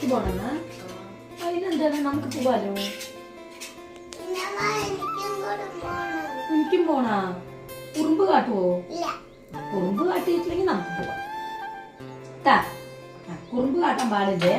മാലയ്ക്ക് പോണെന്നാ? അതിനെന്താണ്, നമുക്ക് പോവാലോ. എനിക്കും പോണാ? കുറുമ്പ് കാട്ടുവോ? കുറുമ്പ് കാട്ടിയിട്ടില്ലെങ്കിൽ നമുക്ക് പോവാം. കുറുമ്പ് കാട്ടാൻ പാടില്ലേ?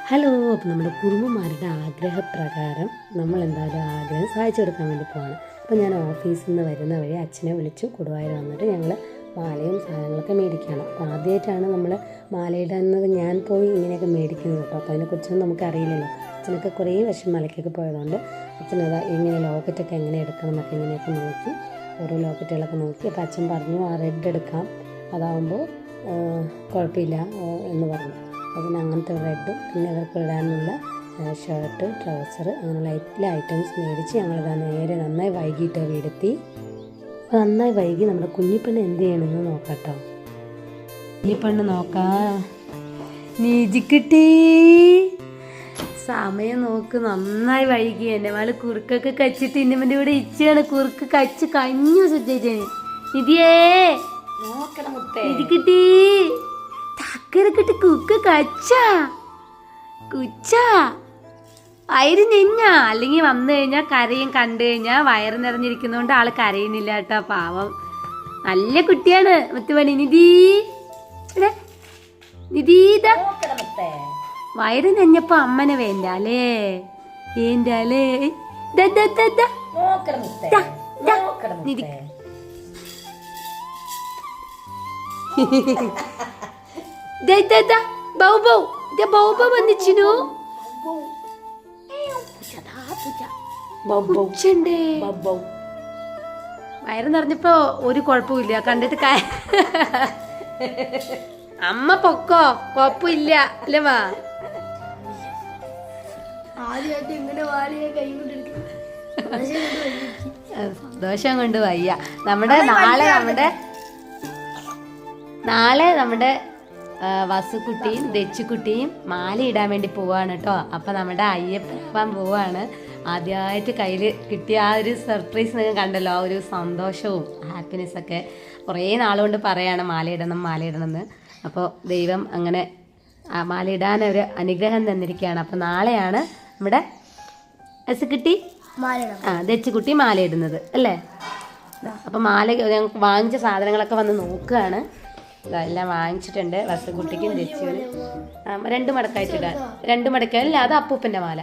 ഹലോ, അപ്പം നമ്മുടെ കുറുമ്പന്മാരുടെ ആഗ്രഹപ്രകാരം നമ്മൾ എന്തായാലും ആഗ്രഹം സാധിച്ചു കൊടുക്കാൻ വേണ്ടി പോവാണ്. അപ്പോൾ ഞാൻ ഓഫീസിൽ നിന്ന് വരുന്ന വഴി അച്ഛനെ വിളിച്ചു കൊടുവായൂർ വന്നിട്ട് ഞങ്ങൾ മാലയും സാധനങ്ങളൊക്കെ മേടിക്കുകയാണ്. അപ്പോൾ ആദ്യമായിട്ടാണ് നമ്മൾ മാലയിടുന്നത് ഞാൻ പോയി ഇങ്ങനെയൊക്കെ മേടിക്കുന്നത് കേട്ടോ. അപ്പോൾ അതിനെക്കുറിച്ചൊന്നും നമുക്കറിയില്ലല്ലോ. അച്ഛനൊക്കെ കുറേ വർഷം മലയ്ക്കൊക്കെ പോയതുകൊണ്ട് അച്ഛനത് എങ്ങനെ ലോക്കറ്റൊക്കെ എങ്ങനെ എടുക്കണം എന്നൊക്കെ ഇങ്ങനെയൊക്കെ നോക്കി ഓരോ ലോക്കറ്റുകളൊക്കെ നോക്കി. അപ്പോൾ അച്ഛൻ പറഞ്ഞു ആ റെഡ് എടുക്കാം, അതാവുമ്പോൾ കുഴപ്പമില്ല എന്ന് പറഞ്ഞു. അതിന് അങ്ങനത്തെ റെഡും പിന്നെ ഇവർക്ക് ഇടാനുള്ള ഷർട്ട്, ട്രൗസർ അങ്ങനെയുള്ള എല്ലാ ഐറ്റംസ് മേടിച്ച് ഞങ്ങളിതാ നേരെ നന്നായി വൈകിട്ട് വീടെത്തി. നന്നായി വൈകി നമ്മുടെ കുഞ്ഞിപ്പെണ്ണ് എന്ത് ചെയ്യണമെന്ന് നോക്കാട്ടോ. കുഞ്ഞിപ്പെണ്ണ് നോക്കാം. നീജിക്കിട്ടി സമയം നോക്ക്. നന്നായി വൈകി. എൻ്റെ മകള് കുറുക്കൊക്കെ കച്ചിട്ട് ഇന്നമ്മൻ്റെ ഇവിടെ ഇച്ചയാണ് കുറുക്ക് കച്ച് കഞ്ഞു സുജേജന്. നിധിയേ നിധി കിട്ടി ചക്കര കിട്ടി കുക്ക് കച്ചാ കുച്ചാ വയറ് നെഞ്ഞ. അല്ലെങ്കിൽ വന്നു കഴിഞ്ഞാൽ കരയും, കണ്ടു കഴിഞ്ഞാൽ വയറ് നിറഞ്ഞിരിക്കുന്നതുകൊണ്ട് ആള് കരയുന്നില്ല കേട്ടോ. പാവം നല്ല കുട്ടിയാണ് മുത്തുമണി. നിധി നിധീതാ വയറ് നെഞ്ഞപ്പോ അമ്മനെ വേണ്ട അല്ലേ? വേണ്ടല്ലേ? നിധി വന്നിച്ചു. വയറ് നിറഞ്ഞപ്പോ ഒരു കുഴപ്പമില്ല കണ്ടിട്ട്. അമ്മ പൊക്കോ, കുഴപ്പമില്ല അല്ലേ? വാ സന്തോഷം കൊണ്ട് വയ്യ. നാളെ നമ്മുടെ വസുക്കുട്ടിയും ദച്ചുക്കുട്ടിയും മാല ഇടാൻ വേണ്ടി പോവാണ് കേട്ടോ. അപ്പം നമ്മുടെ അയ്യപ്പൻ പോവാണ്. ആദ്യമായിട്ട് കയ്യിൽ കിട്ടിയ ആ ഒരു സർപ്രൈസ് നിങ്ങൾ കണ്ടല്ലോ, ആ ഒരു സന്തോഷവും ഹാപ്പിനെസ്സൊക്കെ കുറേ നാളുകൊണ്ട് പറയാണ് മാലയിടണം എന്ന്. അപ്പോൾ ദൈവം അങ്ങനെ മാലയിടാൻ ഒരു അനുഗ്രഹം തന്നിരിക്കുകയാണ്. അപ്പോൾ നാളെയാണ് നമ്മുടെ വസുക്കുട്ടി ദച്ചുക്കുട്ടി മാലയിടുന്നത് അല്ലേ? അപ്പം മാല ഞങ്ങൾക്ക് വാങ്ങിച്ച സാധനങ്ങളൊക്കെ വന്ന് നോക്കുകയാണ്. ഇതെല്ലാം വാങ്ങിച്ചിട്ടുണ്ട്. വസുക്കുട്ടിക്കും ദച്ചുവിനും 2 മടക്കായിട്ട് ഇടാൻ. 2 മടക്കല്ല, അത് അപ്പൂപ്പൻ്റെ മാല.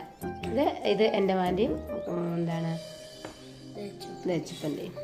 ഇത് എൻ്റെ മാൻ്റെയും എന്താണ് ദച്ചുപ്പൻ്റെയും.